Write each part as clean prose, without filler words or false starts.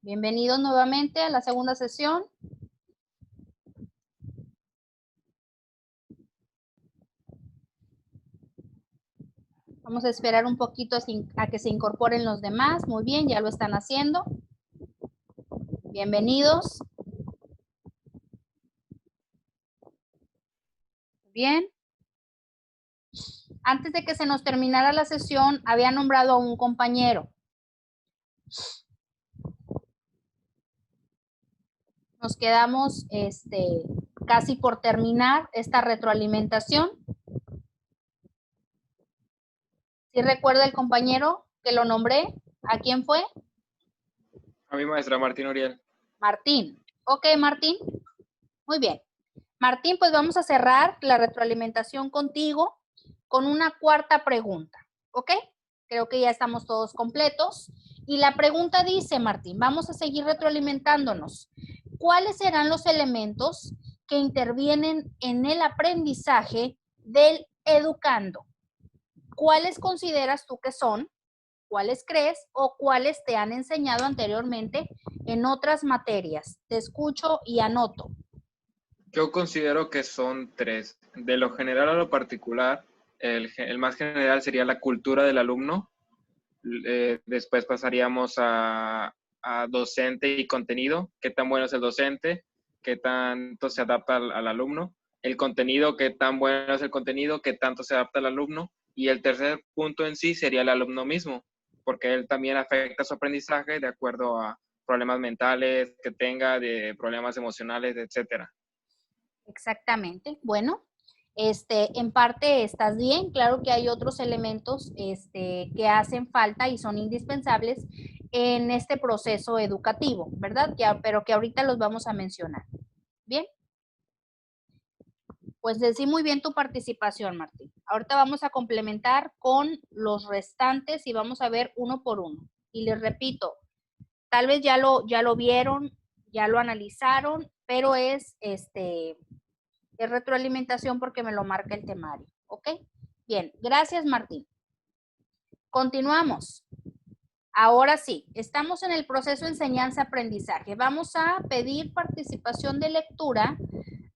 Bienvenidos nuevamente a la segunda sesión. Vamos a esperar un poquito a que se incorporen los demás. Muy bien, ya lo están haciendo. Bienvenidos. Bien. Antes de que se nos terminara la sesión, había nombrado a un compañero. Nos quedamos casi por terminar esta retroalimentación. ¿Sí recuerda el compañero que lo nombré? ¿A quién fue? A mi maestra Martín Uriel. Martín. Ok, Martín. Muy bien. Martín, pues vamos a cerrar la retroalimentación contigo con una cuarta pregunta. ¿Ok? Creo que ya estamos todos completos. Y la pregunta dice, Martín, vamos a seguir retroalimentándonos. ¿Cuáles serán los elementos que intervienen en el aprendizaje del educando? ¿Cuáles consideras tú que son? ¿Cuáles crees o cuáles te han enseñado anteriormente en otras materias? Te escucho y anoto. Yo considero que son tres. De lo general a lo particular, el más general sería la cultura del alumno. Después pasaríamos a docente y contenido. ¿Qué tan bueno es el docente? ¿Qué tanto se adapta al alumno? El contenido, ¿qué tan bueno es el contenido? ¿Qué tanto se adapta al alumno? Y el tercer punto en sí sería el alumno mismo, porque él también afecta su aprendizaje de acuerdo a problemas mentales que tenga, de problemas emocionales, etcétera. Exactamente. Bueno, en parte estás bien. Claro que hay otros elementos que hacen falta y son indispensables en este proceso educativo, ¿verdad? Pero que ahorita los vamos a mencionar. Bien. Pues decí muy bien tu participación, Martín. Ahorita vamos a complementar con los restantes y vamos a ver uno por uno. Y les repito, tal vez ya lo vieron, ya lo analizaron, pero es retroalimentación porque me lo marca el temario. ¿Ok? Bien, gracias, Martín. Continuamos. Ahora sí, estamos en el proceso enseñanza-aprendizaje. Vamos a pedir participación de lectura.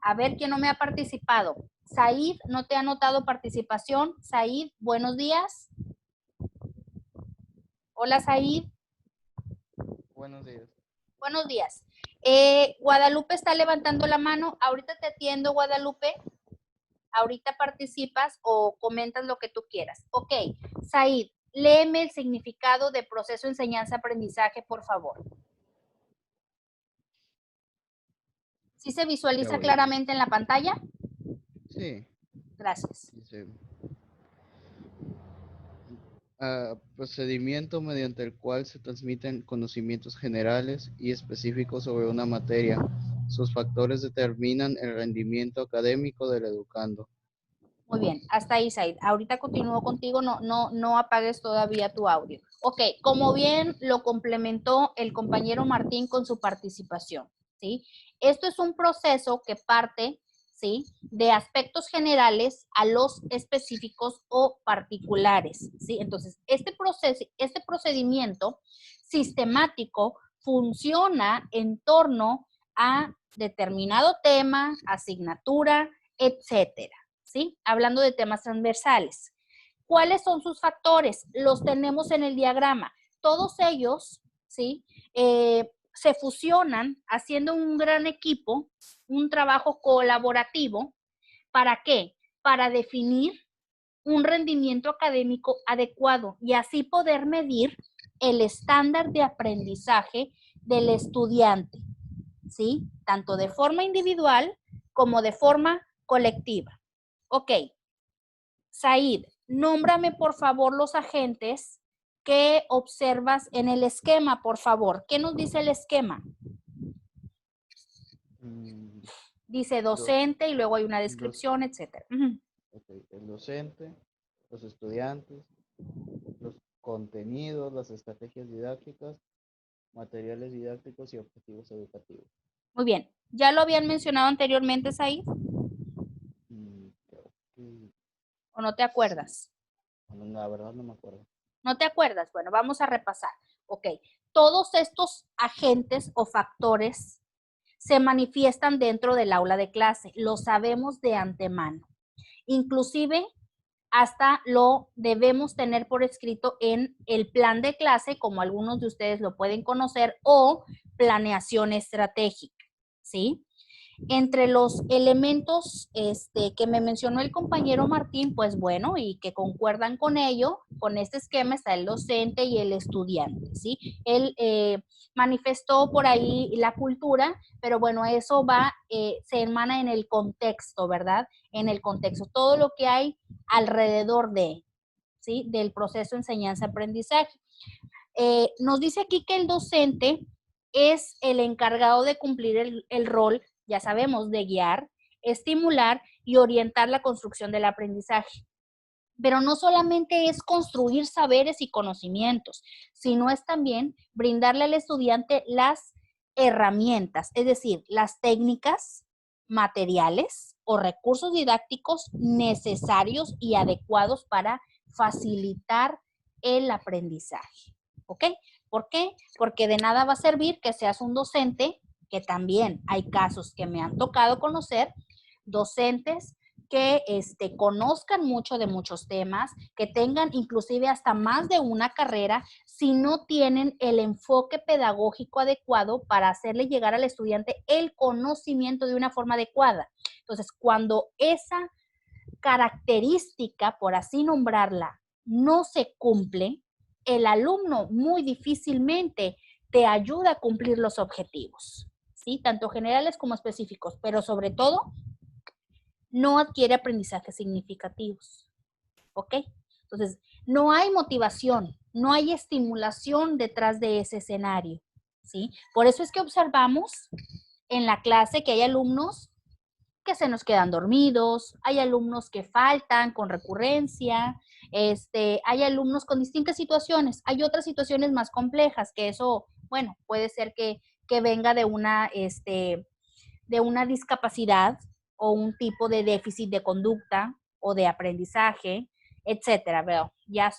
A ver quién no me ha participado. Said, ¿no te ha anotado participación? Said, buenos días. Hola, Said. Buenos días. Buenos días. Guadalupe está levantando la mano. Ahorita te atiendo, Guadalupe. Ahorita participas o comentas lo que tú quieras. Ok, Said, léeme el significado de proceso enseñanza-aprendizaje, por favor. ¿Sí se visualiza claramente en la pantalla? Sí. Gracias. Dice, procedimiento mediante el cual se transmiten conocimientos generales y específicos sobre una materia. Sus factores determinan el rendimiento académico del educando. Muy bien, hasta ahí, Said. Ahorita continúo contigo, no apagues todavía tu audio. Ok, como bien lo complementó el compañero Martín con su participación, ¿sí? Esto es un proceso que parte, ¿sí? De aspectos generales a los específicos o particulares, ¿sí? Entonces, este procedimiento sistemático funciona en torno a determinado tema, asignatura, etcétera. ¿Sí? Hablando de temas transversales. ¿Cuáles son sus factores? Los tenemos en el diagrama. Todos ellos, ¿sí? Se fusionan haciendo un gran equipo, un trabajo colaborativo. ¿Para qué? Para definir un rendimiento académico adecuado y así poder medir el estándar de aprendizaje del estudiante, ¿sí? Tanto de forma individual como de forma colectiva. Ok, Said, nómbrame por favor los agentes que observas en el esquema, por favor. ¿Qué nos dice el esquema? Dice docente y luego hay una descripción, etcétera. Okay. El docente, los estudiantes, los contenidos, las estrategias didácticas, materiales didácticos y objetivos educativos. Muy bien. ¿Ya lo habían mencionado anteriormente, Said? Creo que... ¿O no te acuerdas? Sí. Bueno, la verdad no me acuerdo. ¿No te acuerdas? Bueno, vamos a repasar. Ok. todos estos agentes o factores se manifiestan dentro del aula de clase. Lo sabemos de antemano. Inclusive, hasta lo debemos tener por escrito en el plan de clase, como algunos de ustedes lo pueden conocer, o planeación estratégica, ¿sí? Entre los elementos que me mencionó el compañero Martín, pues bueno, y que concuerdan con ello, con este esquema está el docente y el estudiante, ¿sí? Él manifestó por ahí la cultura, pero bueno, eso va, se emana en el contexto, ¿verdad? En el contexto, todo lo que hay alrededor de, ¿sí? Del proceso enseñanza-aprendizaje. Nos dice aquí que el docente es el encargado de cumplir el rol, ya sabemos, de guiar, estimular y orientar la construcción del aprendizaje. Pero no solamente es construir saberes y conocimientos, sino es también brindarle al estudiante las herramientas, es decir, las técnicas, materiales o recursos didácticos necesarios y adecuados para facilitar el aprendizaje. ¿Ok? ¿Por qué? Porque de nada va a servir que seas un docente, que también hay casos que me han tocado conocer, docentes que conozcan mucho de muchos temas, que tengan inclusive hasta más de una carrera, si no tienen el enfoque pedagógico adecuado para hacerle llegar al estudiante el conocimiento de una forma adecuada. Entonces, cuando esa característica, por así nombrarla, no se cumple, el alumno muy difícilmente te ayuda a cumplir los objetivos, ¿sí? Tanto generales como específicos, pero sobre todo, no adquiere aprendizajes significativos, ¿ok? Entonces, no hay motivación, no hay estimulación detrás de ese escenario, ¿sí? Por eso es que observamos en la clase que hay alumnos que se nos quedan dormidos, hay alumnos que faltan con recurrencia, hay alumnos con distintas situaciones, hay otras situaciones más complejas, que eso, bueno, puede ser que venga de una discapacidad o un tipo de déficit de conducta o de aprendizaje, etcétera, pero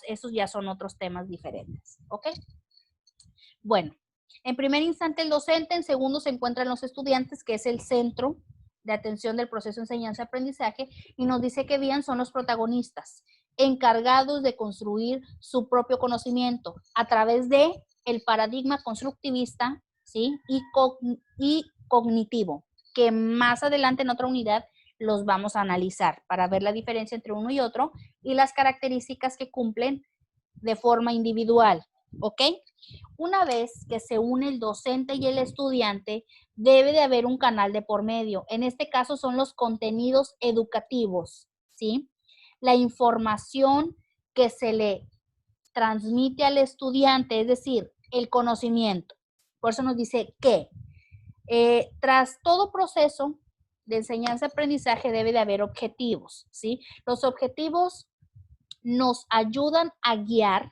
esos ya son otros temas diferentes, ¿ok? Bueno, en primer instante el docente, en segundo se encuentran los estudiantes, que es el centro de atención del proceso de enseñanza-aprendizaje, y nos dice que bien son los protagonistas, encargados de construir su propio conocimiento a través de el paradigma constructivista, ¿sí? y cognitivo, que más adelante en otra unidad los vamos a analizar para ver la diferencia entre uno y otro y las características que cumplen de forma individual, ¿ok? Una vez que se une el docente y el estudiante, debe de haber un canal de por medio. En este caso son los contenidos educativos, ¿sí? La información que se le transmite al estudiante, es decir, el conocimiento. Por eso nos dice que tras todo proceso de enseñanza-aprendizaje debe de haber objetivos, ¿sí? Los objetivos nos ayudan a guiar,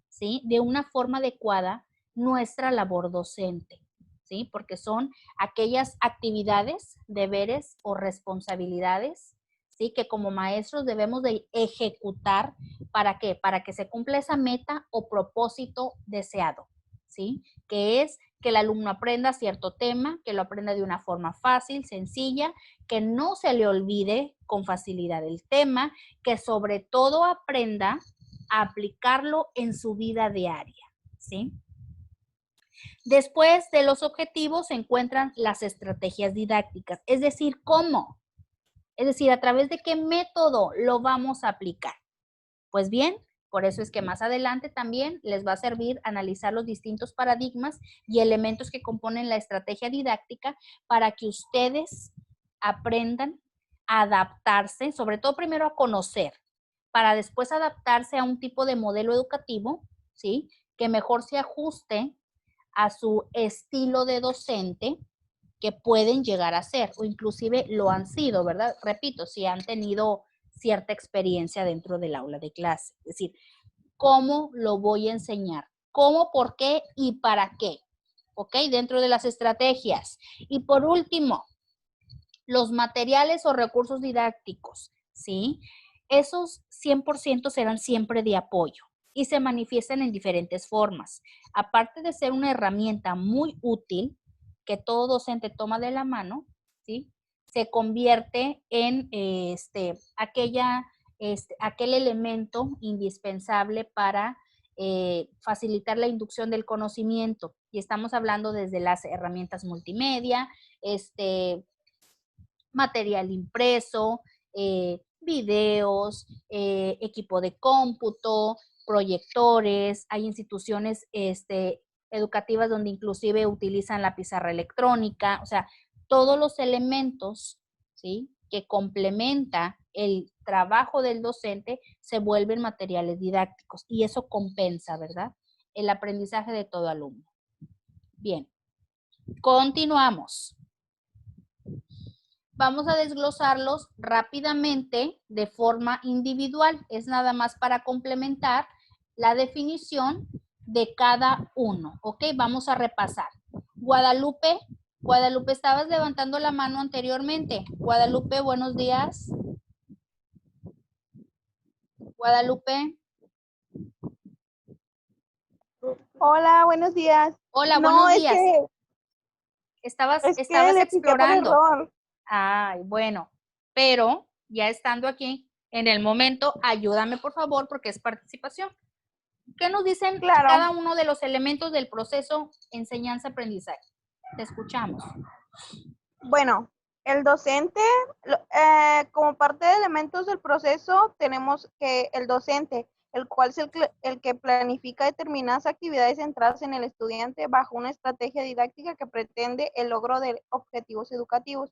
¿sí? De una forma adecuada nuestra labor docente, ¿sí? Porque son aquellas actividades, deberes o responsabilidades, ¿sí? Que como maestros debemos de ejecutar. ¿Para qué? Para que se cumpla esa meta o propósito deseado, ¿sí? Que es que el alumno aprenda cierto tema, que lo aprenda de una forma fácil, sencilla, que no se le olvide con facilidad el tema, que sobre todo aprenda a aplicarlo en su vida diaria, ¿sí? Después de los objetivos se encuentran las estrategias didácticas, es decir, ¿cómo? Es decir, ¿a través de qué método lo vamos a aplicar? Pues bien, por eso es que más adelante también les va a servir analizar los distintos paradigmas y elementos que componen la estrategia didáctica para que ustedes aprendan a adaptarse, sobre todo primero a conocer, para después adaptarse a un tipo de modelo educativo, ¿sí? Que mejor se ajuste a su estilo de docente que pueden llegar a ser, o inclusive lo han sido, ¿verdad? Repito, si han tenido cierta experiencia dentro del aula de clase. Es decir, ¿cómo lo voy a enseñar? ¿Cómo, por qué y para qué? ¿Ok? Dentro de las estrategias. Y por último, los materiales o recursos didácticos, ¿sí? Esos 100% serán siempre de apoyo y se manifiestan en diferentes formas. Aparte de ser una herramienta muy útil que todo docente toma de la mano, ¿sí? Se convierte en aquel elemento indispensable para facilitar la inducción del conocimiento. Y estamos hablando desde las herramientas multimedia, material impreso, videos, equipo de cómputo, proyectores. Hay instituciones educativas donde inclusive utilizan la pizarra electrónica. O sea, todos los elementos, ¿sí?, que complementa el trabajo del docente se vuelven materiales didácticos y eso compensa, ¿verdad?, el aprendizaje de todo alumno. Bien, continuamos. Vamos a desglosarlos rápidamente de forma individual. Es nada más para complementar la definición de cada uno. ¿Ok? Vamos a repasar. Guadalupe, estabas levantando la mano anteriormente. Guadalupe, buenos días. Guadalupe. Hola, buenos días. Hola, No, buenos es días. que, Estabas le piqué por explorando. error. Ay, bueno, pero ya estando aquí en el momento, ayúdame por favor porque es participación. ¿Qué nos dicen Claro. cada uno de los elementos del proceso enseñanza-aprendizaje? Te escuchamos. Bueno, el docente, como parte de elementos del proceso, tenemos que el docente, el cual es el que planifica determinadas actividades centradas en el estudiante bajo una estrategia didáctica que pretende el logro de objetivos educativos.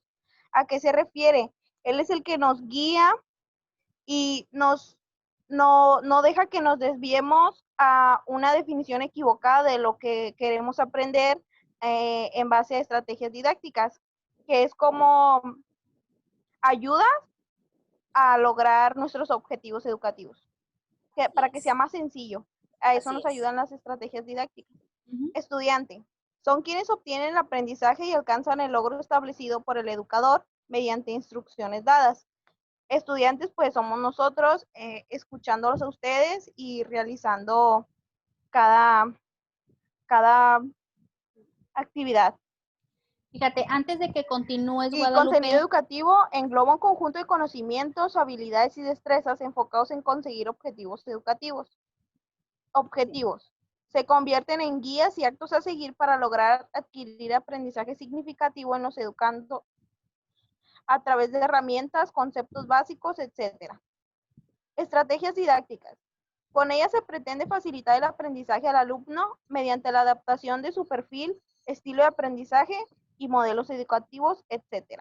¿A qué se refiere? Él es el que nos guía y no deja que nos desviemos a una definición equivocada de lo que queremos aprender en base a estrategias didácticas, que es como ayuda a lograr nuestros objetivos educativos, para que sea más sencillo. A eso nos ayudan las estrategias didácticas. Estudiante. Son quienes obtienen el aprendizaje y alcanzan el logro establecido por el educador mediante instrucciones dadas. Estudiantes, pues somos nosotros, escuchándolos a ustedes y realizando cada actividad. Fíjate, antes de que continúes, Y Guadalupe. contenido educativo engloba un conjunto de conocimientos, habilidades y destrezas enfocados en conseguir objetivos educativos. Objetivos. Se convierten en guías y actos a seguir para lograr adquirir aprendizaje significativo en los educandos a través de herramientas, conceptos básicos, etc. Estrategias didácticas. Con ellas se pretende facilitar el aprendizaje al alumno mediante la adaptación de su perfil, estilo de aprendizaje y modelos educativos, etc.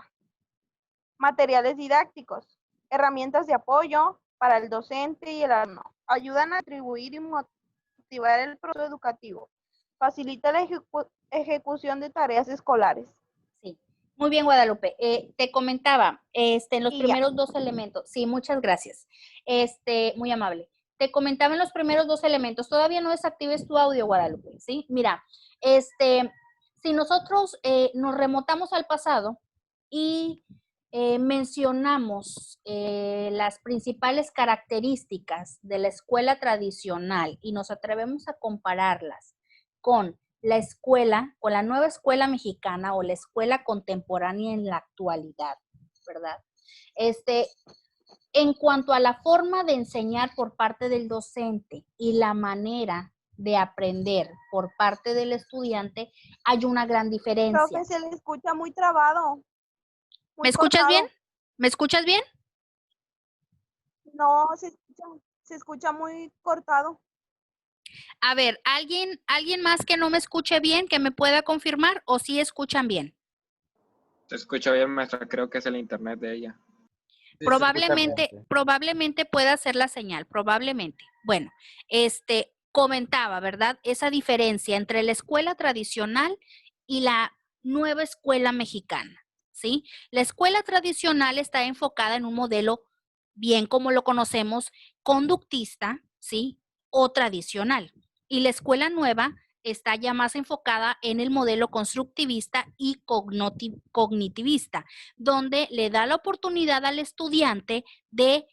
Materiales didácticos. Herramientas de apoyo para el docente y el alumno. Ayudan a atribuir y motivar el proceso educativo. Facilita la ejecución de tareas escolares. Sí. Muy bien, Guadalupe. Te comentaba, en los Y primeros dos elementos. Sí, muchas gracias. Muy amable. Te comentaba en los primeros dos elementos. Todavía no desactives tu audio, Guadalupe, ¿sí? Mira, si nosotros nos remotamos al pasado y mencionamos las principales características de la escuela tradicional y nos atrevemos a compararlas con la escuela, con la nueva escuela mexicana o la escuela contemporánea en la actualidad, ¿verdad? En cuanto a la forma de enseñar por parte del docente y la manera de aprender por parte del estudiante, hay una gran diferencia. profe, se le escucha muy trabado. ¿Me escuchas bien? ¿Me escuchas bien? No, se escucha muy cortado. A ver, ¿alguien más que no me escuche bien que me pueda confirmar o sí escuchan bien? Se escucha bien, maestra, creo que es el internet de ella. Sí, Probablemente pueda ser la señal, probablemente. Bueno, comentaba, ¿verdad? Esa diferencia entre la escuela tradicional y la nueva escuela mexicana, ¿sí? La escuela tradicional está enfocada en un modelo, bien como lo conocemos, conductista, ¿sí? O tradicional. Y la escuela nueva está ya más enfocada en el modelo constructivista y cognitivista, donde le da la oportunidad al estudiante de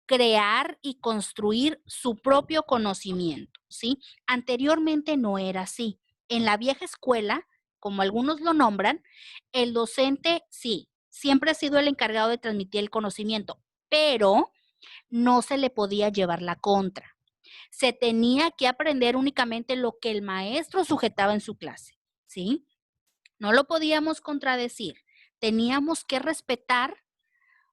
crear y construir su propio conocimiento, ¿sí? Anteriormente no era así. En la vieja escuela, como algunos lo nombran, el docente sí, siempre ha sido el encargado de transmitir el conocimiento, pero no se le podía llevar la contra. Se tenía que aprender únicamente lo que el maestro sujetaba en su clase, ¿sí? No lo podíamos contradecir. Teníamos que respetar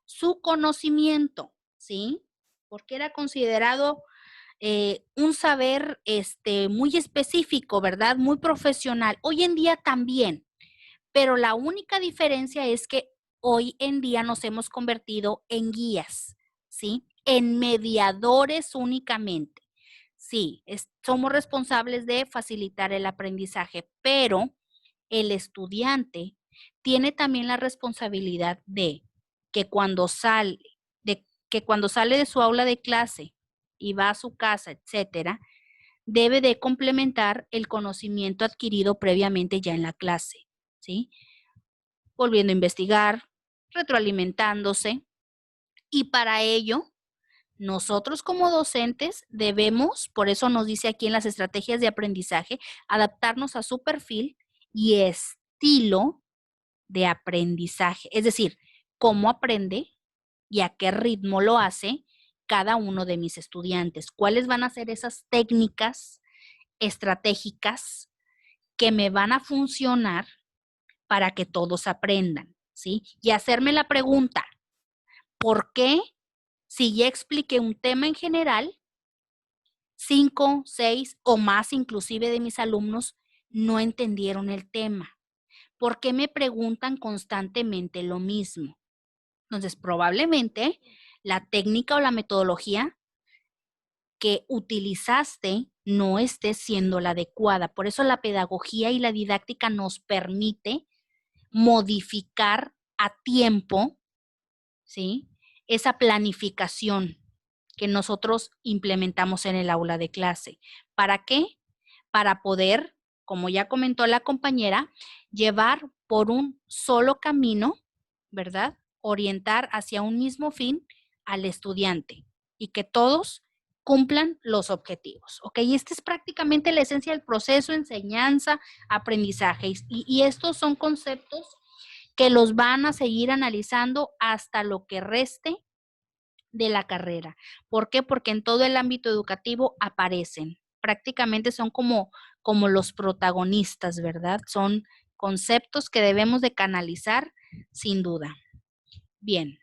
su conocimiento, ¿sí? Porque era considerado un saber muy específico, ¿verdad? Muy profesional. Hoy en día también, pero la única diferencia es que hoy en día nos hemos convertido en guías, ¿sí? En mediadores únicamente. Sí, somos responsables de facilitar el aprendizaje, pero el estudiante tiene también la responsabilidad de que cuando sale de su aula de clase y va a su casa, etcétera, debe de complementar el conocimiento adquirido previamente ya en la clase, ¿sí? Volviendo a investigar, retroalimentándose, y para ello nosotros como docentes debemos, por eso nos dice aquí en las estrategias de aprendizaje, adaptarnos a su perfil y estilo de aprendizaje. Es decir, cómo aprende y a qué ritmo lo hace cada uno de mis estudiantes. ¿Cuáles van a ser esas técnicas estratégicas que me van a funcionar para que todos aprendan? ¿Sí? Y hacerme la pregunta, ¿por qué? Si ya expliqué un tema en general, 5, 6 o más inclusive de mis alumnos no entendieron el tema. ¿Por qué me preguntan constantemente lo mismo? Entonces, probablemente la técnica o la metodología que utilizaste no esté siendo la adecuada. Por eso la pedagogía y la didáctica nos permite modificar a tiempo, ¿sí? Esa planificación que nosotros implementamos en el aula de clase. ¿Para qué? Para poder, como ya comentó la compañera, llevar por un solo camino, ¿verdad? Orientar hacia un mismo fin al estudiante y que todos cumplan los objetivos, ¿ok? Y esta es prácticamente la esencia del proceso, enseñanza, aprendizaje. Y estos son conceptos que los van a seguir analizando hasta lo que reste de la carrera. ¿Por qué? Porque en todo el ámbito educativo aparecen. Prácticamente son como los protagonistas, ¿verdad? Son conceptos que debemos de canalizar sin duda. Bien.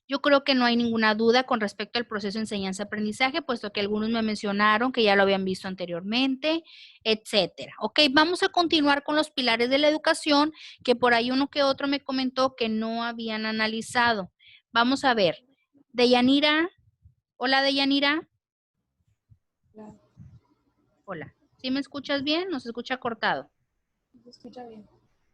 Yo creo que no hay ninguna duda con respecto al proceso de enseñanza-aprendizaje, puesto que algunos me mencionaron que ya lo habían visto anteriormente, etcétera. Ok, vamos a continuar con los pilares de la educación, que por ahí uno que otro me comentó que no habían analizado. Vamos a ver. Deyanira. Hola, Deyanira. Hola. ¿Sí me escuchas bien? ¿No se escucha cortado? Se escucha bien.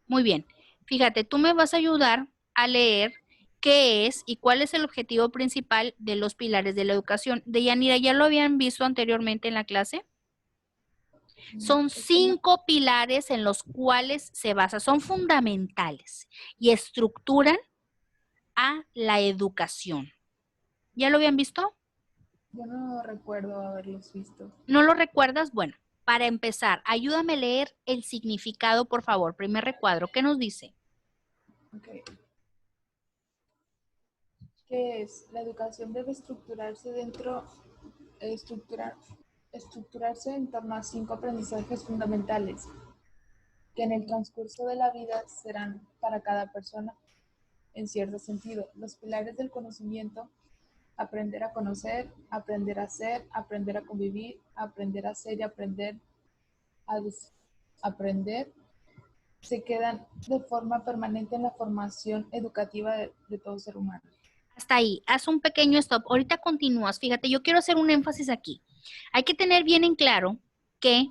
Muy bien. Fíjate, tú me vas a ayudar a leer qué es y cuál es el objetivo principal de los pilares de la educación. Deyanira, ¿ya lo habían visto anteriormente en la clase? Son 5 pilares en los cuales se basa, son fundamentales y estructuran a la educación. ¿Ya lo habían visto? Yo no recuerdo haberlos visto. ¿No lo recuerdas? Bueno, para empezar, ayúdame a leer el significado, por favor. Primer recuadro, ¿qué nos dice? Ok. ¿Qué es? La educación debe estructurarse en torno a 5 aprendizajes fundamentales, que en el transcurso de la vida serán para cada persona, en cierto sentido, los pilares del conocimiento: aprender a conocer, aprender a ser, aprender a convivir, aprender a ser y aprender a desaprender, se quedan de forma permanente en la formación educativa de todo ser humano. Hasta ahí, haz un pequeño stop. Ahorita continúas. Fíjate, yo quiero hacer un énfasis aquí. Hay que tener bien en claro que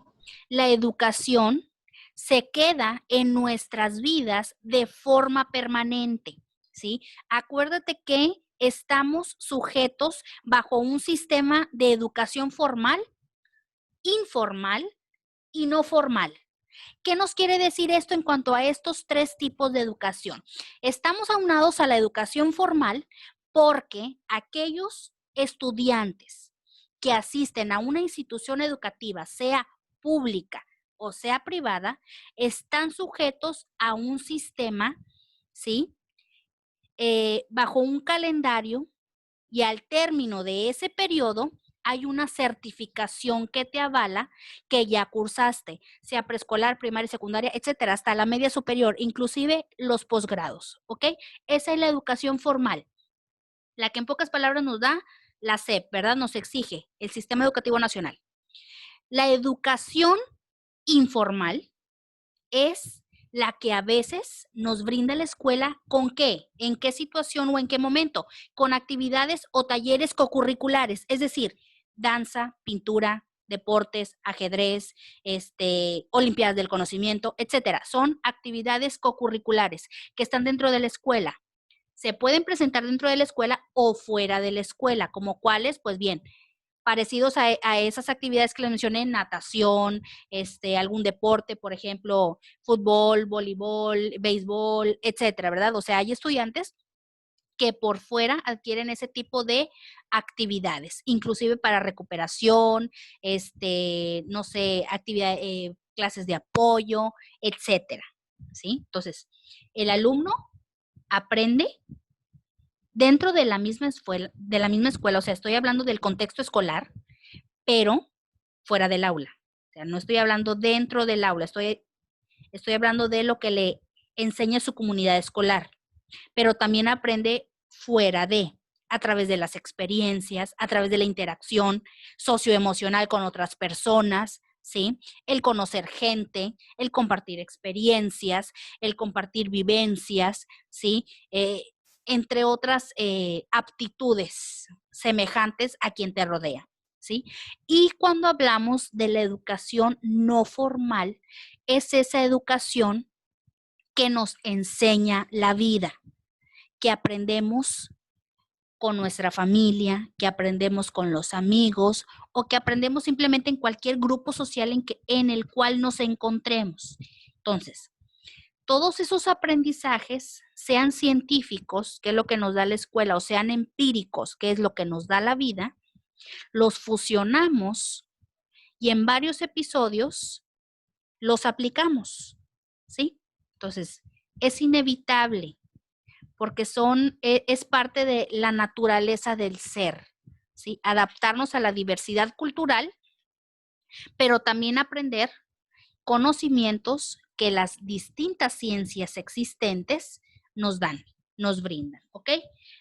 la educación se queda en nuestras vidas de forma permanente, ¿sí? Acuérdate que estamos sujetos bajo un sistema de educación formal, informal y no formal. ¿Qué nos quiere decir esto en cuanto a estos 3 tipos de educación? Estamos aunados a la educación formal porque aquellos estudiantes que asisten a una institución educativa, sea pública o sea privada, están sujetos a un sistema, ¿sí? Bajo un calendario, y al término de ese periodo hay una certificación que te avala que ya cursaste, sea preescolar, primaria, secundaria, etcétera, hasta la media superior, inclusive los posgrados, ¿ok? Esa es la educación formal, la que en pocas palabras nos da la SEP, ¿verdad? Nos exige el Sistema Educativo Nacional. La educación informal es la que a veces nos brinda la escuela. ¿Con qué? ¿En qué situación o en qué momento? Con actividades o talleres cocurriculares, es decir, danza, pintura, deportes, ajedrez, olimpiadas del conocimiento, etcétera. Son actividades cocurriculares que están dentro de la escuela. Se pueden presentar dentro de la escuela o fuera de la escuela, como cuáles, pues bien, parecidos a esas actividades que les mencioné, natación, algún deporte, por ejemplo, fútbol, voleibol, béisbol, etcétera, ¿verdad? O sea, hay estudiantes que por fuera adquieren ese tipo de actividades, inclusive para recuperación, no sé, clases de apoyo, etcétera, ¿sí? Entonces, el alumno aprende dentro de la misma escuela, o sea, estoy hablando del contexto escolar, pero fuera del aula. O sea, no estoy hablando dentro del aula, estoy hablando de lo que le enseña su comunidad escolar, pero también aprende fuera de, a través de las experiencias, a través de la interacción socioemocional con otras personas, ¿sí? El conocer gente, el compartir experiencias, el compartir vivencias, ¿sí? Entre otras aptitudes semejantes a quien te rodea, ¿sí? Y cuando hablamos de la educación no formal, es esa educación que nos enseña la vida, que aprendemos con nuestra familia, que aprendemos con los amigos o que aprendemos simplemente en cualquier grupo social en el cual nos encontremos. Entonces, todos esos aprendizajes, sean científicos, que es lo que nos da la escuela, o sean empíricos, que es lo que nos da la vida, los fusionamos y en varios episodios los aplicamos, ¿sí? Entonces, es inevitable porque es parte de la naturaleza del ser, ¿sí? Adaptarnos a la diversidad cultural, pero también aprender conocimientos que las distintas ciencias existentes nos dan, nos brindan, ¿ok?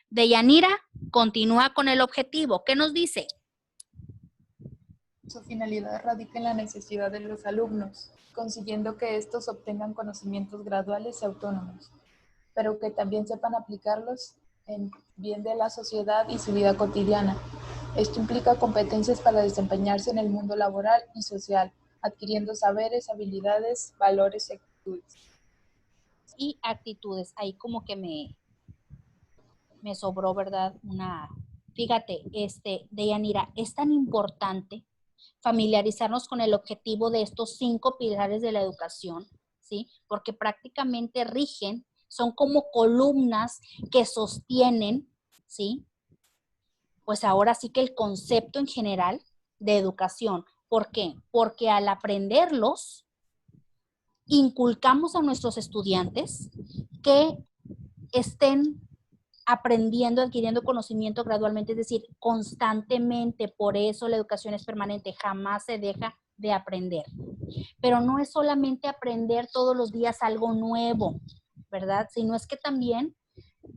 Deyanira continúa con el objetivo. ¿Qué nos dice? Su finalidad radica en la necesidad de los alumnos, consiguiendo que estos obtengan conocimientos graduales y autónomos, pero que también sepan aplicarlos en bien de la sociedad y su vida cotidiana. Esto implica competencias para desempeñarse en el mundo laboral y social, adquiriendo saberes, habilidades, valores y actitudes. Y actitudes, ahí como que me sobró, ¿verdad? Fíjate, Deyanira, es tan importante familiarizarnos con el objetivo de estos 5 pilares de la educación, ¿sí? Porque prácticamente son como columnas que sostienen, ¿sí? Pues ahora sí que el concepto en general de educación. ¿Por qué? Porque al aprenderlos, inculcamos a nuestros estudiantes que estén aprendiendo, adquiriendo conocimiento gradualmente, es decir, constantemente. Por eso la educación es permanente, jamás se deja de aprender. Pero no es solamente aprender todos los días algo nuevo, ¿verdad? Sino es que también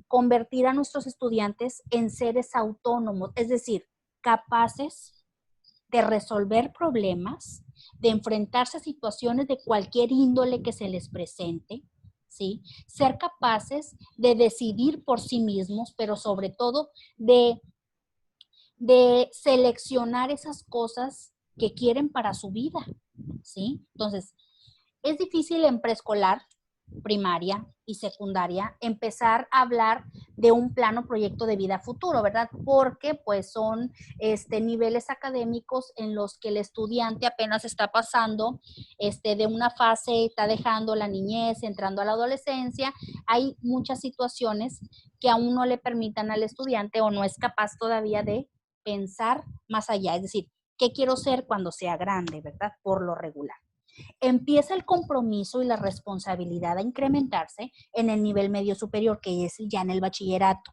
convertir a nuestros estudiantes en seres autónomos, es decir, capaces de resolver problemas, de enfrentarse a situaciones de cualquier índole que se les presente, ¿sí? Ser capaces de decidir por sí mismos, pero sobre todo de seleccionar esas cosas que quieren para su vida, ¿sí? Entonces, es difícil en preescolar primaria y secundaria, empezar a hablar de un plano proyecto de vida futuro, ¿verdad? Porque pues son niveles académicos en los que el estudiante apenas está pasando de una fase, está dejando la niñez, entrando a la adolescencia. Hay muchas situaciones que aún no le permitan al estudiante o no es capaz todavía de pensar más allá, es decir, ¿qué quiero ser cuando sea grande, verdad? Por lo regular. Empieza el compromiso y la responsabilidad a incrementarse en el nivel medio superior, que es ya en el bachillerato.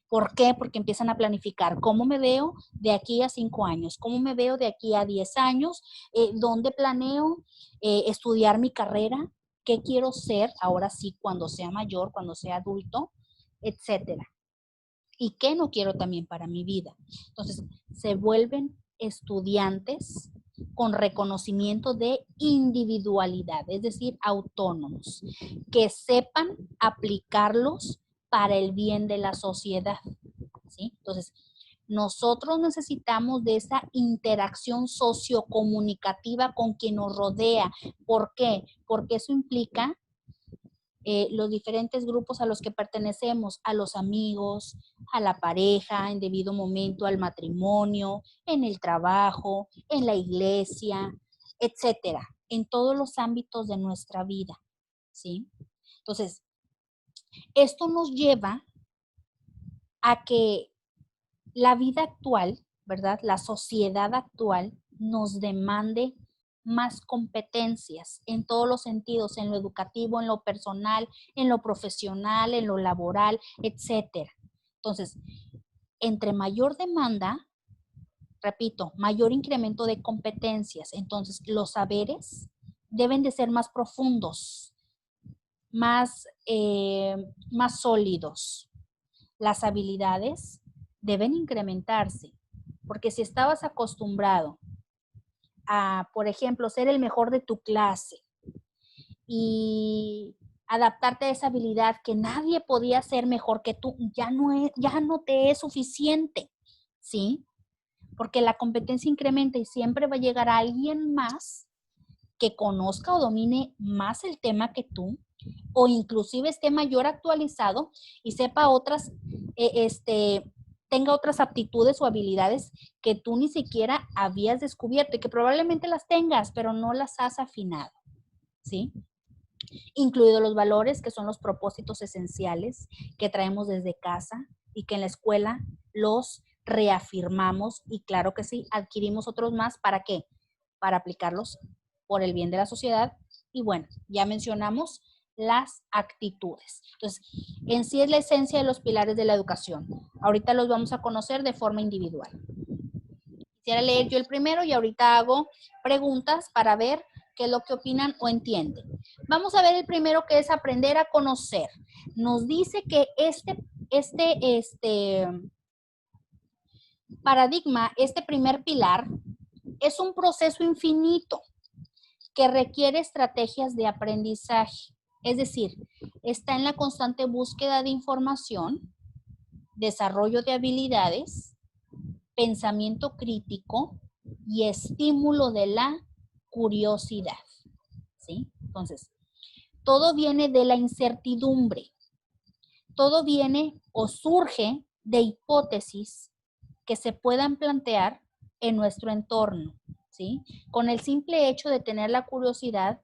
¿Por qué? Porque empiezan a planificar cómo me veo de aquí a 5 años, cómo me veo de aquí a 10 años, dónde planeo estudiar mi carrera, qué quiero ser ahora sí cuando sea mayor, cuando sea adulto, etcétera. Y qué no quiero también para mi vida. Entonces, se vuelven estudiantes con reconocimiento de individualidad, es decir, autónomos, que sepan aplicarlos para el bien de la sociedad, ¿sí? Entonces, nosotros necesitamos de esa interacción sociocomunicativa con quien nos rodea. ¿Por qué? Porque eso implica los diferentes grupos a los que pertenecemos, a los amigos, a la pareja, en debido momento, al matrimonio, en el trabajo, en la iglesia, etcétera, en todos los ámbitos de nuestra vida, ¿sí? Entonces, esto nos lleva a que la vida actual, ¿verdad? La sociedad actual nos demande más competencias en todos los sentidos, en lo educativo, en lo personal, en lo profesional, en lo laboral, etcétera. Entonces, entre mayor demanda, repito, mayor incremento de competencias, entonces los saberes deben de ser más profundos, más sólidos. Las habilidades deben incrementarse, porque si estabas acostumbrado a, por ejemplo, ser el mejor de tu clase y adaptarte a esa habilidad que nadie podía ser mejor que tú, ya no te es suficiente, ¿sí? Porque la competencia incrementa y siempre va a llegar a alguien más que conozca o domine más el tema que tú, o inclusive esté mayor actualizado y sepa otras, tenga otras aptitudes o habilidades que tú ni siquiera habías descubierto y que probablemente las tengas, pero no las has afinado, ¿sí? Incluidos los valores, que son los propósitos esenciales que traemos desde casa y que en la escuela los reafirmamos y claro que sí, adquirimos otros más. ¿Para qué? Para aplicarlos por el bien de la sociedad. Y bueno, ya mencionamos las actitudes. Entonces, en sí es la esencia de los pilares de la educación. Ahorita los vamos a conocer de forma individual. Quisiera leer yo el primero y ahorita hago preguntas para ver qué es lo que opinan o entienden. Vamos a ver el primero, que es aprender a conocer. Nos dice que este paradigma, este primer pilar, es un proceso infinito que requiere estrategias de aprendizaje. Es decir, está en la constante búsqueda de información, desarrollo de habilidades, pensamiento crítico y estímulo de la curiosidad, ¿sí? Entonces, todo viene de la incertidumbre. Todo viene o surge de hipótesis que se puedan plantear en nuestro entorno, ¿sí? Con el simple hecho de tener la curiosidad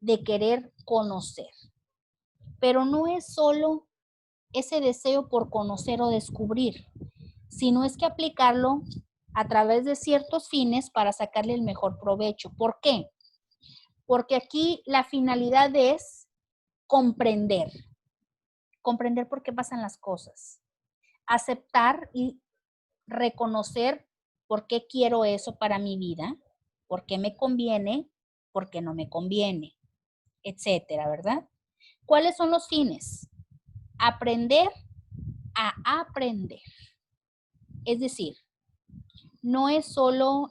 de querer conocer. Pero no es solo ese deseo por conocer o descubrir, sino es que aplicarlo a través de ciertos fines para sacarle el mejor provecho. ¿Por qué? Porque aquí la finalidad es comprender. Comprender por qué pasan las cosas. Aceptar y reconocer por qué quiero eso para mi vida, por qué me conviene, por qué no me conviene, etcétera, ¿verdad? ¿Cuáles son los fines? Aprender a aprender. Es decir, no es solo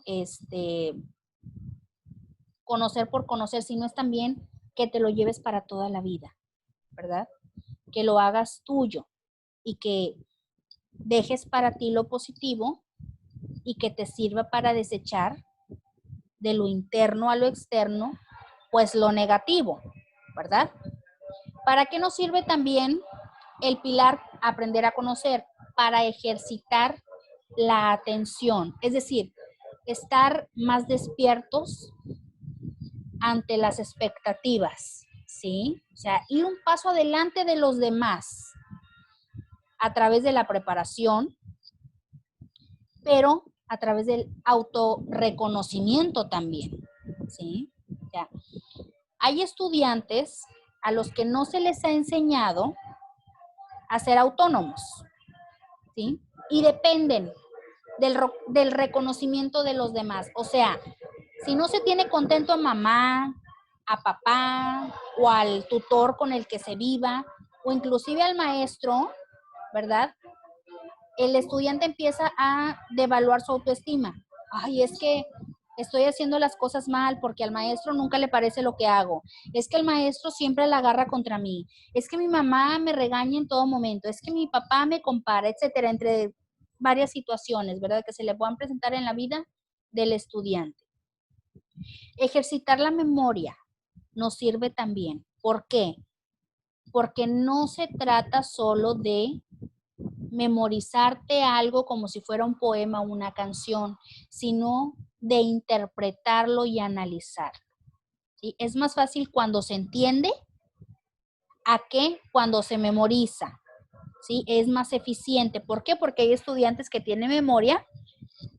conocer por conocer, sino es también que te lo lleves para toda la vida, ¿verdad? Que lo hagas tuyo y que dejes para ti lo positivo y que te sirva para desechar de lo interno a lo externo, pues lo negativo, ¿verdad? ¿Para qué nos sirve también el pilar aprender a conocer? Para ejercitar la atención, es decir, estar más despiertos ante las expectativas, ¿sí? O sea, ir un paso adelante de los demás a través de la preparación, pero a través del autorreconocimiento también, ¿sí? O sea, hay estudiantes a los que no se les ha enseñado a ser autónomos, ¿sí? Y dependen del reconocimiento de los demás. O sea, si no se tiene contento a mamá, a papá o al tutor con el que se viva, o inclusive al maestro, ¿verdad? El estudiante empieza a devaluar su autoestima. Ay, es que estoy haciendo las cosas mal porque al maestro nunca le parece lo que hago. Es que el maestro siempre la agarra contra mí. Es que mi mamá me regaña en todo momento. Es que mi papá me compara, etcétera, entre varias situaciones, ¿verdad? Que se le puedan presentar en la vida del estudiante. Ejercitar la memoria nos sirve también. ¿Por qué? Porque no se trata solo de memorizarte algo como si fuera un poema o una canción, sino de interpretarlo y analizarlo, ¿sí? Es más fácil cuando se entiende a que cuando se memoriza, ¿sí? Es más eficiente. ¿Por qué? Porque hay estudiantes que tienen memoria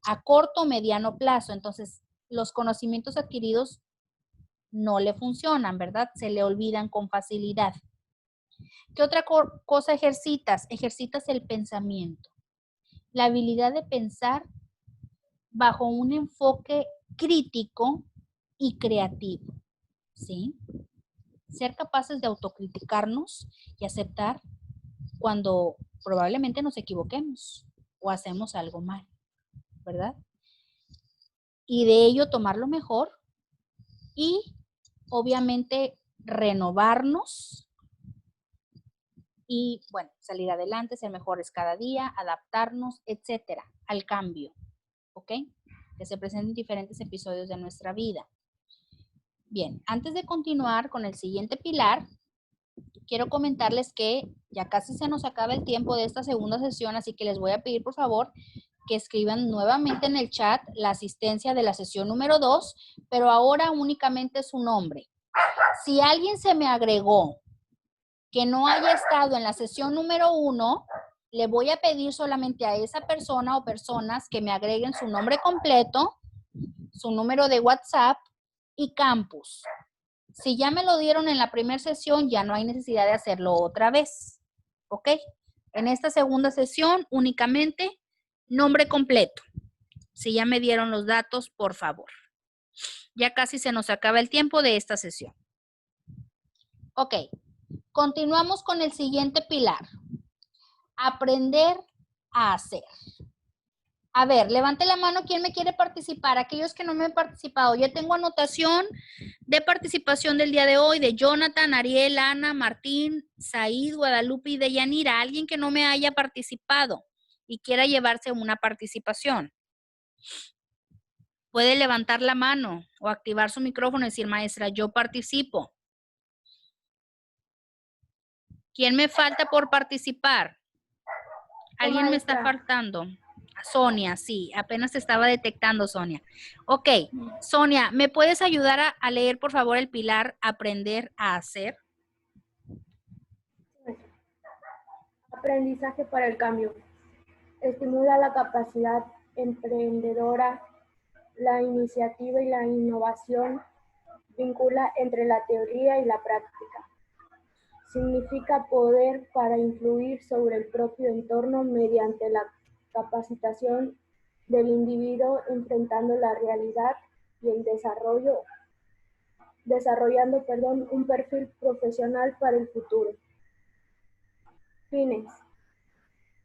a corto o mediano plazo, entonces los conocimientos adquiridos no le funcionan, ¿verdad? Se le olvidan con facilidad. ¿Qué otra cosa ejercitas? Ejercitas el pensamiento, la habilidad de pensar bajo un enfoque crítico y creativo, ¿sí? Ser capaces de autocriticarnos y aceptar cuando probablemente nos equivoquemos o hacemos algo mal, ¿verdad? Y de ello tomar lo mejor y obviamente renovarnos y, bueno, salir adelante, ser mejores cada día, adaptarnos, etcétera, al cambio, ¿ok? Que se presenten diferentes episodios de nuestra vida. Bien, antes de continuar con el siguiente pilar, quiero comentarles que ya casi se nos acaba el tiempo de esta segunda sesión, así que les voy a pedir, por favor, que escriban nuevamente en el chat la asistencia de la sesión número 2, pero ahora únicamente su nombre. Si alguien se me agregó que no haya estado en la sesión número 1, le voy a pedir solamente a esa persona o personas que me agreguen su nombre completo, su número de WhatsApp y campus. Si ya me lo dieron en la primera sesión, ya no hay necesidad de hacerlo otra vez. ¿Ok? En esta segunda sesión, únicamente nombre completo. Si ya me dieron los datos, por favor. Ya casi se nos acaba el tiempo de esta sesión. Ok. Continuamos con el siguiente pilar. Aprender a hacer. A ver, levante la mano, ¿quién me quiere participar? Aquellos que no me han participado. Yo tengo anotación de participación del día de hoy de Jonathan, Ariel, Ana, Martín, Said, Guadalupe y Deyanira. Alguien que no me haya participado y quiera llevarse una participación. Puede levantar la mano o activar su micrófono y decir, maestra, yo participo. ¿Quién me falta por participar? ¿Alguien me está faltando? Sonia, sí, apenas te estaba detectando, Sonia. Ok, Sonia, ¿me puedes ayudar a leer, por favor, el pilar Aprender a hacer? Aprendizaje para el cambio. Estimula la capacidad emprendedora, la iniciativa y la innovación. Vincula entre la teoría y la práctica. Significa poder para influir sobre el propio entorno mediante la capacitación del individuo enfrentando la realidad y el desarrollando un perfil profesional para el futuro. Fines: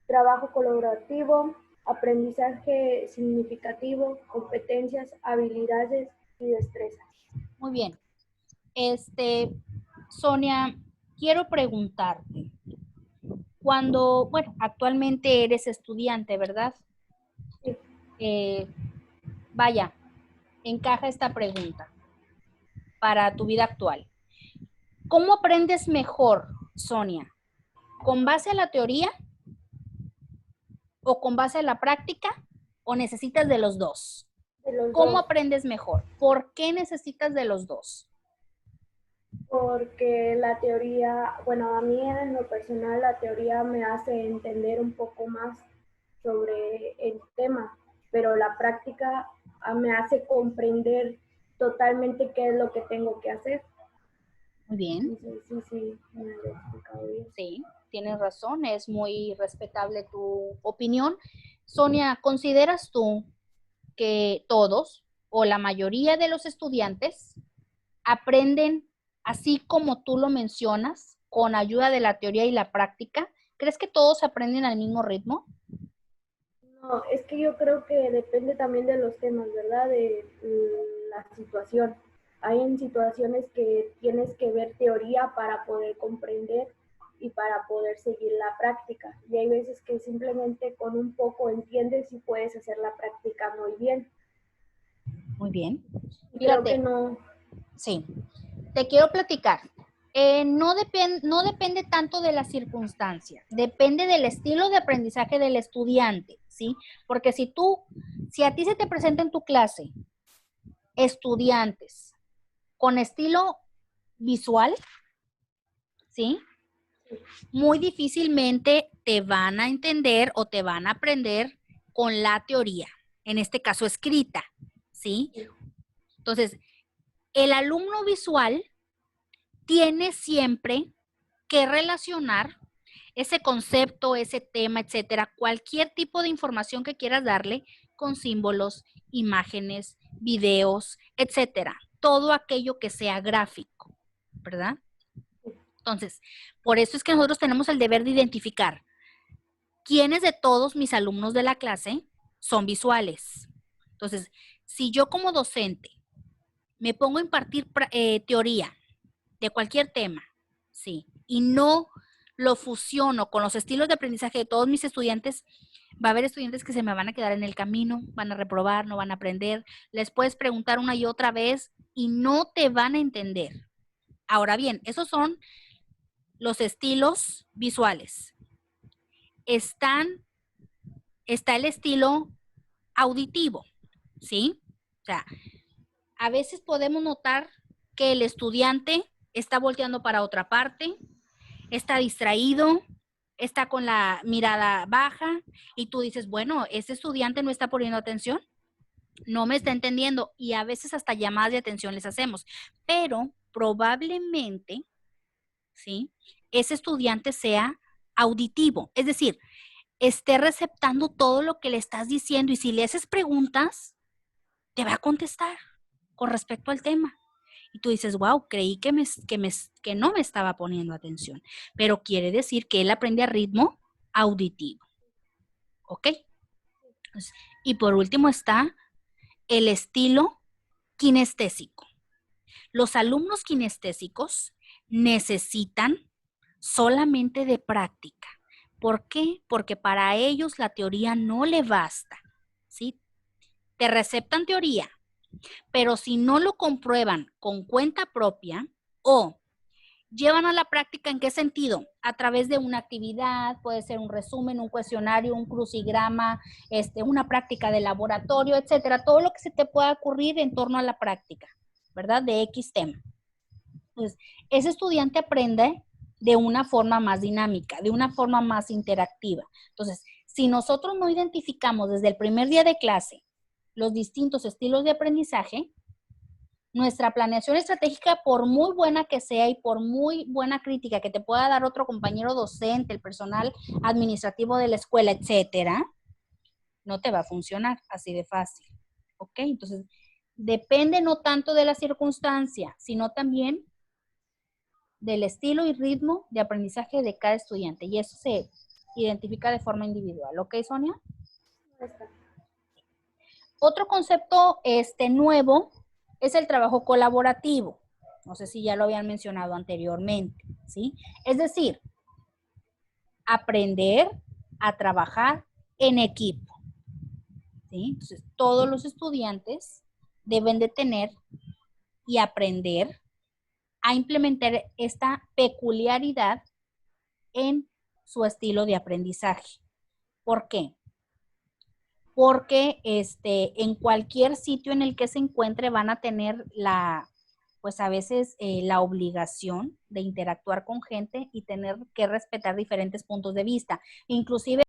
trabajo colaborativo, aprendizaje significativo, competencias, habilidades y destrezas. Muy bien. Sonia, quiero preguntarte. Cuando, bueno, actualmente eres estudiante, ¿verdad? Sí. Vaya, encaja esta pregunta para tu vida actual. ¿Cómo aprendes mejor, Sonia? ¿Con base a la teoría o con base a la práctica o necesitas de los dos? De los ¿Cómo dos, aprendes mejor? ¿Por qué necesitas de los dos? porque la teoría, bueno, a mí en lo personal la teoría me hace entender un poco más sobre el tema, pero la práctica me hace comprender totalmente qué es lo que tengo que hacer. Muy bien. Sí, me lo he explicado bien. Sí, tienes razón, es muy respetable tu opinión. Sonia, ¿consideras tú que todos o la mayoría de los estudiantes aprenden así como tú lo mencionas, con ayuda de la teoría y la práctica? ¿Crees que todos aprenden al mismo ritmo? No, es que yo creo que depende también de los temas, ¿verdad? De la situación. Hay en situaciones que tienes que ver teoría para poder comprender y para poder seguir la práctica. Y hay veces que simplemente con un poco entiendes y puedes hacer la práctica muy bien. Muy bien. Y creo que Fíjate, no, sí, te quiero platicar. No depende tanto de la circunstancia, depende del estilo de aprendizaje del estudiante, ¿sí? Porque si a ti se te presenta en tu clase estudiantes con estilo visual, ¿sí? Muy difícilmente te van a entender o te van a aprender con la teoría, en este caso escrita, ¿sí? Entonces, el alumno visual tiene siempre que relacionar ese concepto, ese tema, etcétera, cualquier tipo de información que quieras darle con símbolos, imágenes, videos, etcétera. Todo aquello que sea gráfico, ¿verdad? Entonces, por eso es que nosotros tenemos el deber de identificar quiénes de todos mis alumnos de la clase son visuales. Entonces, si yo como docente me pongo a impartir teoría de cualquier tema, sí, y no lo fusiono con los estilos de aprendizaje de todos mis estudiantes, va a haber estudiantes que se me van a quedar en el camino, van a reprobar, no van a aprender, les puedes preguntar una y otra vez y no te van a entender. Ahora bien, esos son los estilos visuales. Está el estilo auditivo, ¿sí? O sea, a veces podemos notar que el estudiante está volteando para otra parte, está distraído, está con la mirada baja y tú dices, bueno, ese estudiante no está poniendo atención, no me está entendiendo y a veces hasta llamadas de atención les hacemos, pero probablemente, ¿sí? Ese estudiante sea auditivo, es decir, esté receptando todo lo que le estás diciendo y si le haces preguntas, te va a contestar con respecto al tema. Y tú dices, wow, creí que no me estaba poniendo atención, pero quiere decir que él aprende a ritmo auditivo. ¿Ok? Y por último está el estilo kinestésico. Los alumnos kinestésicos necesitan solamente de práctica. ¿Por qué? Porque para ellos la teoría no le basta, ¿sí? Te receptan teoría, pero si no lo comprueban con cuenta propia o llevan a la práctica, ¿en qué sentido? A través de una actividad, puede ser un resumen, un cuestionario, un crucigrama, una práctica de laboratorio, etcétera, todo lo que se te pueda ocurrir en torno a la práctica, ¿verdad? De X tema. Entonces, ese estudiante aprende de una forma más dinámica, de una forma más interactiva. Entonces, si nosotros no identificamos desde el primer día de clase los distintos estilos de aprendizaje, nuestra planeación estratégica, por muy buena que sea y por muy buena crítica que te pueda dar otro compañero docente, el personal administrativo de la escuela, etcétera, no te va a funcionar así de fácil. ¿Ok? Entonces, depende no tanto de la circunstancia, sino también del estilo y ritmo de aprendizaje de cada estudiante. Y eso se identifica de forma individual. ¿Ok, Sonia? Otro concepto nuevo es el trabajo colaborativo. No sé si ya lo habían mencionado anteriormente, ¿sí? Es decir, aprender a trabajar en equipo, ¿sí? Entonces, todos los estudiantes deben de tener y aprender a implementar esta peculiaridad en su estilo de aprendizaje. ¿Por qué? Porque en cualquier sitio en el que se encuentre van a tener pues a veces la obligación de interactuar con gente y tener que respetar diferentes puntos de vista. Inclusive